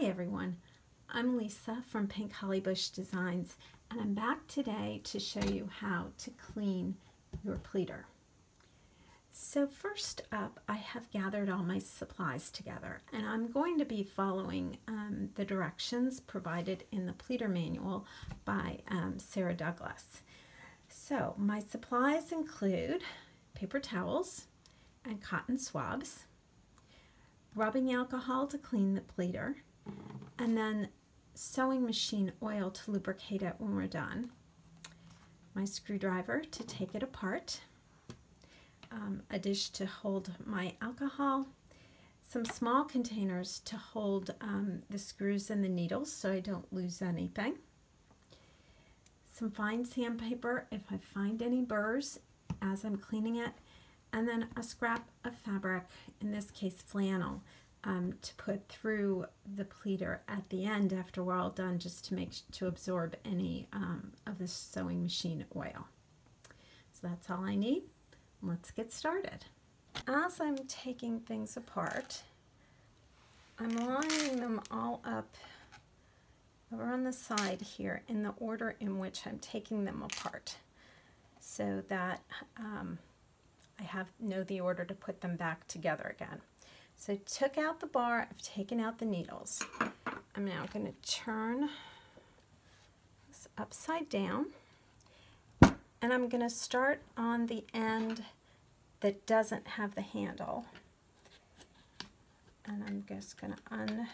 Hi everyone, I'm Lisa from Pink Holly Bush Designs, and I'm back today to show you how to clean your pleater. So first up, I have gathered all my supplies together, and I'm going to be following the directions provided in the pleater manual by Sarah Douglas. So my supplies include paper towels and cotton swabs, rubbing alcohol to clean the pleater, and then sewing machine oil to lubricate it when we're done, my screwdriver to take it apart, a dish to hold my alcohol, some small containers to hold the screws and the needles so I don't lose anything, some fine sandpaper if I find any burrs as I'm cleaning it, and then a scrap of fabric, in this case flannel, to put through the pleater at the end after we're all done, just to absorb any of the sewing machine oil. So that's all I need. Let's get started. As I'm taking things apart, I'm lining them all up over on the side here in the order in which I'm taking them apart, so that I know the order to put them back together again. So I took out the bar, I've taken out the needles. I'm now going to turn this upside down, and I'm going to start on the end that doesn't have the handle. And I'm just going to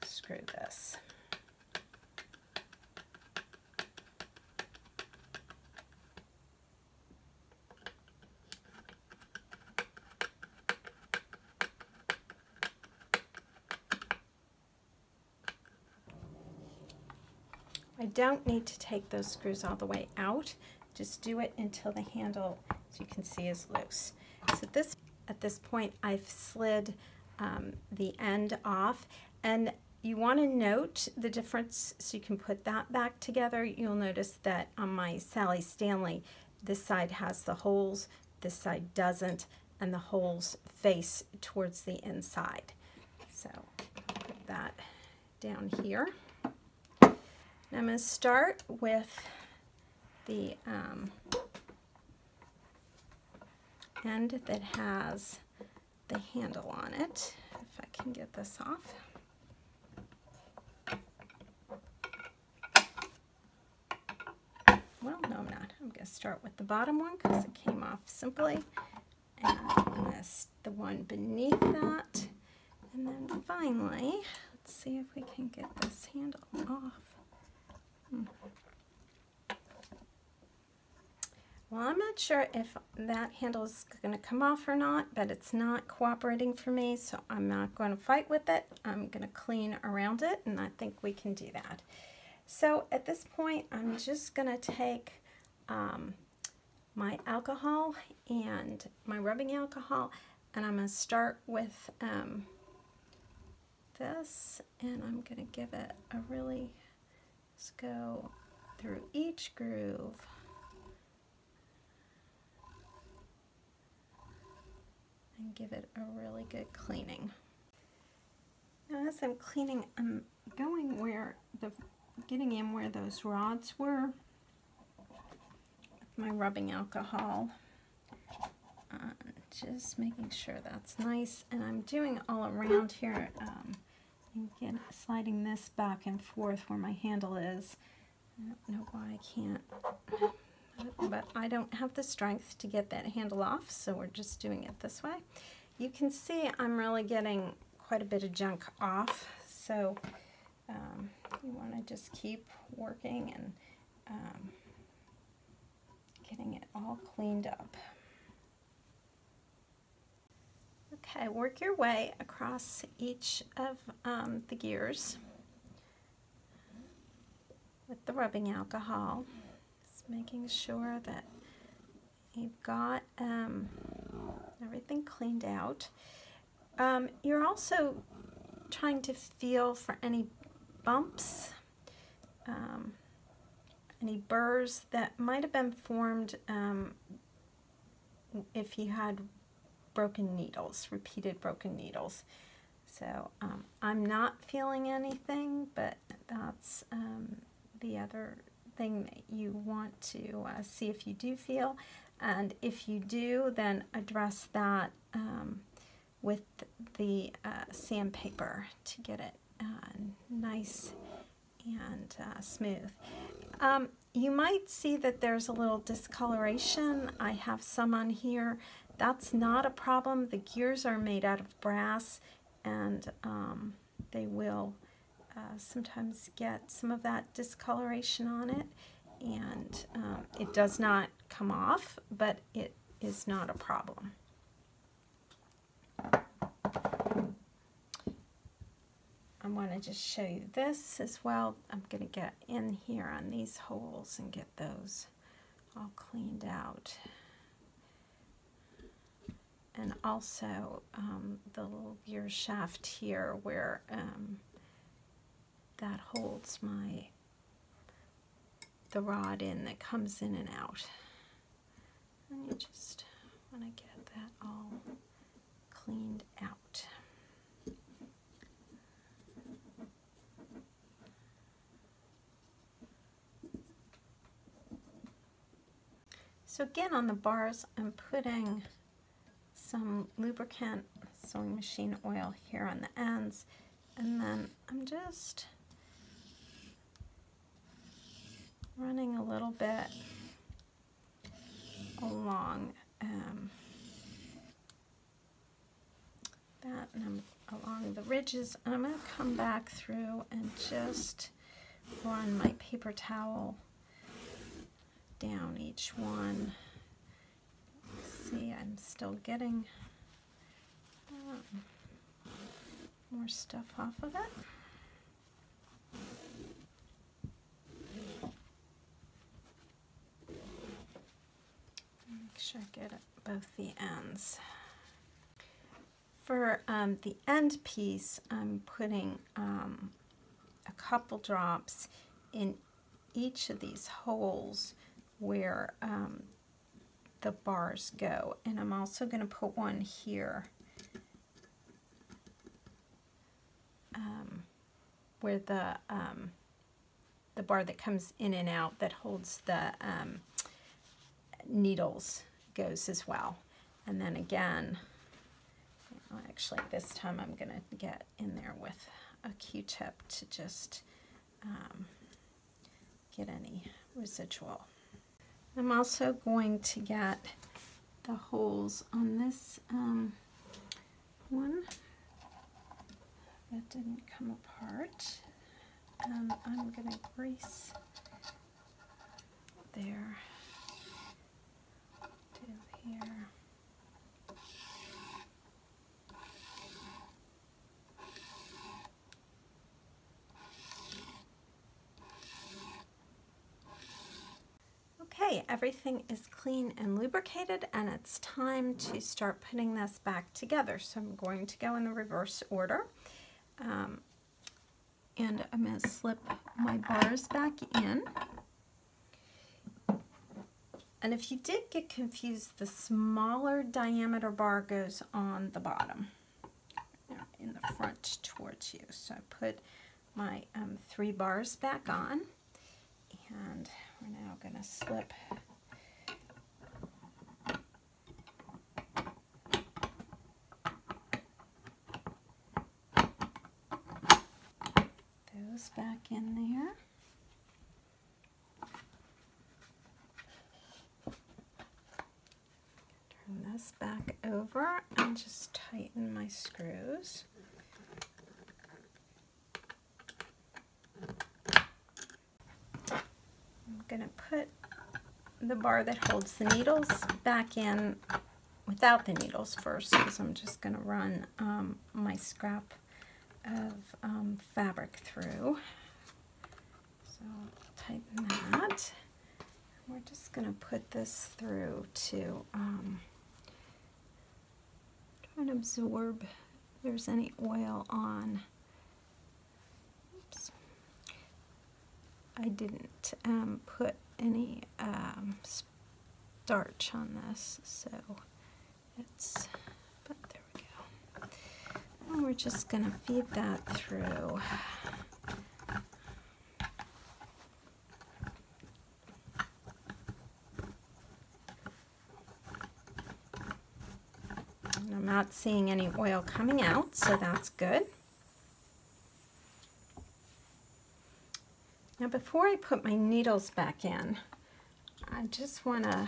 unscrew this. I don't need to take those screws all the way out, just do it until the handle, as you can see, is loose. So at this point I've slid the end off, and you want to note the difference so you can put that back together. You'll notice that on my Sally Stanley, this side has the holes, this side doesn't, and the holes face towards the inside. So put that down here. I'm going to start with the end that has the handle on it, if I can get this off. Well, no, I'm not. I'm going to start with the bottom one because it came off simply, and the one beneath that, and then finally, let's see if we can get this handle off. Well, I'm not sure if that handle is going to come off or not, but it's not cooperating for me, so I'm not going to fight with it. I'm going to clean around it, and I think we can do that. So at this point, I'm just going to take my alcohol and my rubbing alcohol, and I'm going to start with this, and I'm going to give it a really, let's go through each groove. And give it a really good cleaning. Now as I'm cleaning, I'm going getting in where those rods were with my rubbing alcohol. Just making sure that's nice, and I'm doing all around here, and sliding this back and forth where my handle is. I don't know why I can't, but I don't have the strength to get that handle off, so we're just doing it this way. You can see I'm really getting quite a bit of junk off, so you want to just keep working and getting it all cleaned up. Okay, work your way across each of the gears with the rubbing alcohol. Making sure that you've got everything cleaned out. You're also trying to feel for any bumps, any burrs that might have been formed if you had broken needles, repeated broken needles. So I'm not feeling anything, but that's the other thing that you want to see if you do feel. And if you do, then address that with the sandpaper to get it nice and smooth. You might see that there's a little discoloration. I have some on here. That's not a problem. The gears are made out of brass, and they will sometimes get some of that discoloration on it, and it does not come off, but it is not a problem. I want to just show you this as well. I'm going to get in here on these holes and get those all cleaned out. And also the little gear shaft here where that holds the rod in that comes in and out. And you just want to get that all cleaned out. So again, on the bars, I'm putting some lubricant, sewing machine oil here on the ends, and then I'm just running a little bit along that, and I'm along the ridges, and I'm going to come back through and just run my paper towel down each one. See, I'm still getting more stuff off of it. Make sure I get it both the ends. For the end piece, I'm putting a couple drops in each of these holes where the bars go, and I'm also going to put one here where the bar that comes in and out that holds the needles goes as well. And then again, actually this time I'm going to get in there with a Q-tip to just get any residual. I'm also going to get the holes on this one that didn't come apart. I'm going to grease there to here. Okay, everything is clean and lubricated, and it's time to start putting this back together. So I'm going to go in the reverse order, and I'm going to slip my bars back in. And if you did get confused, the smaller diameter bar goes on the bottom, in the front towards you. So I put my 3 bars back on, and we're now going to slip those back in there. Turn this back over and just tighten my screws. I'm going to put the bar that holds the needles back in without the needles first, because I'm just going to run my scrap of fabric through. So tighten that. We're just going to put this through to try and absorb if there's any oil on. Oops. I didn't put any starch on this, so it's, but there we go. And we're just going to feed that through. And I'm not seeing any oil coming out, so that's good. Now before I put my needles back in, I just want to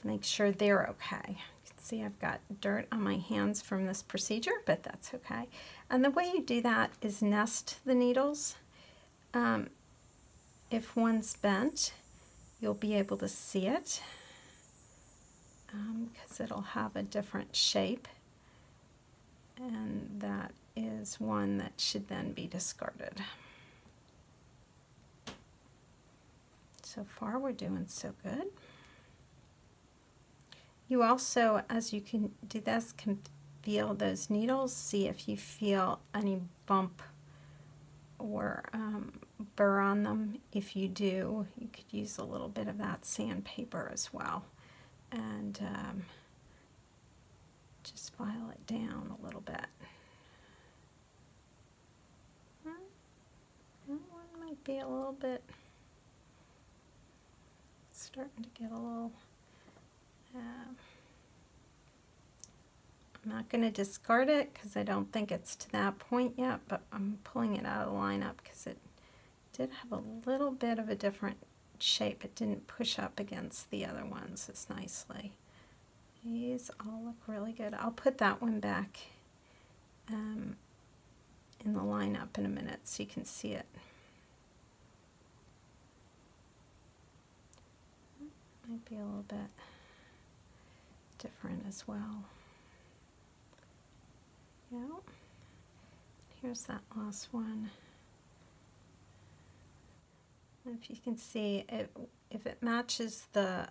make sure they're okay. You can see I've got dirt on my hands from this procedure, but that's okay. And the way you do that is nest the needles. If one's bent, you'll be able to see it because it'll have a different shape, and that is one that should then be discarded. So far we're doing so good. You also, as you can do this, can feel those needles, see if you feel any bump or burr on them. If you do, you could use a little bit of that sandpaper as well, and just file it down a little bit. That one might be a little bit starting to get a little. I'm not going to discard it because I don't think it's to that point yet, but I'm pulling it out of the lineup because it did have a little bit of a different shape. It didn't push up against the other ones as nicely. These all look really good. I'll put that one back in the lineup in a minute so you can see it. Might be a little bit different as well. Yeah. Here's that last one. And if you can see it, if it matches the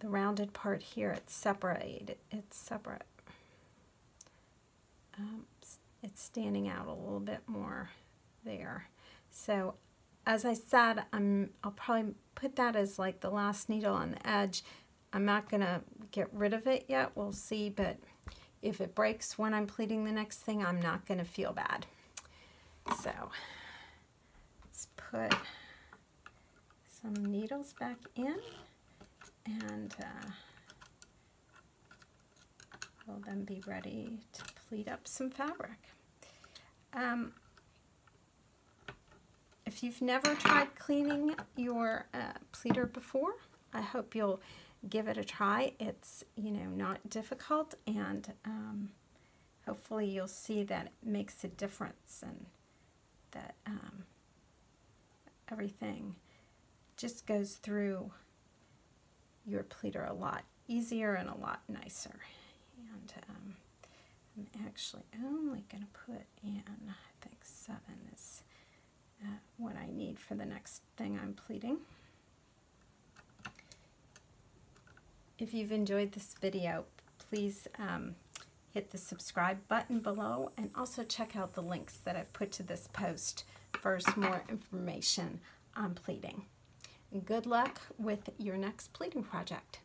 rounded part here, it's separate. It's separate. It's standing out a little bit more there. So as I said, I'll probably put that as like the last needle on the edge. I'm not going to get rid of it yet. We'll see, but if it breaks when I'm pleating the next thing, I'm not going to feel bad. So let's put some needles back in, and we'll then be ready to pleat up some fabric. If you've never tried cleaning your pleater before, I hope you'll give it a try. It's, not difficult, and hopefully you'll see that it makes a difference, and that everything just goes through your pleater a lot easier and a lot nicer. And I'm actually only going to put in, I think 7 is what I need for the next thing I'm pleating. If you've enjoyed this video, please hit the subscribe button below, and also check out the links that I've put to this post for some more information on pleating. And good luck with your next pleating project.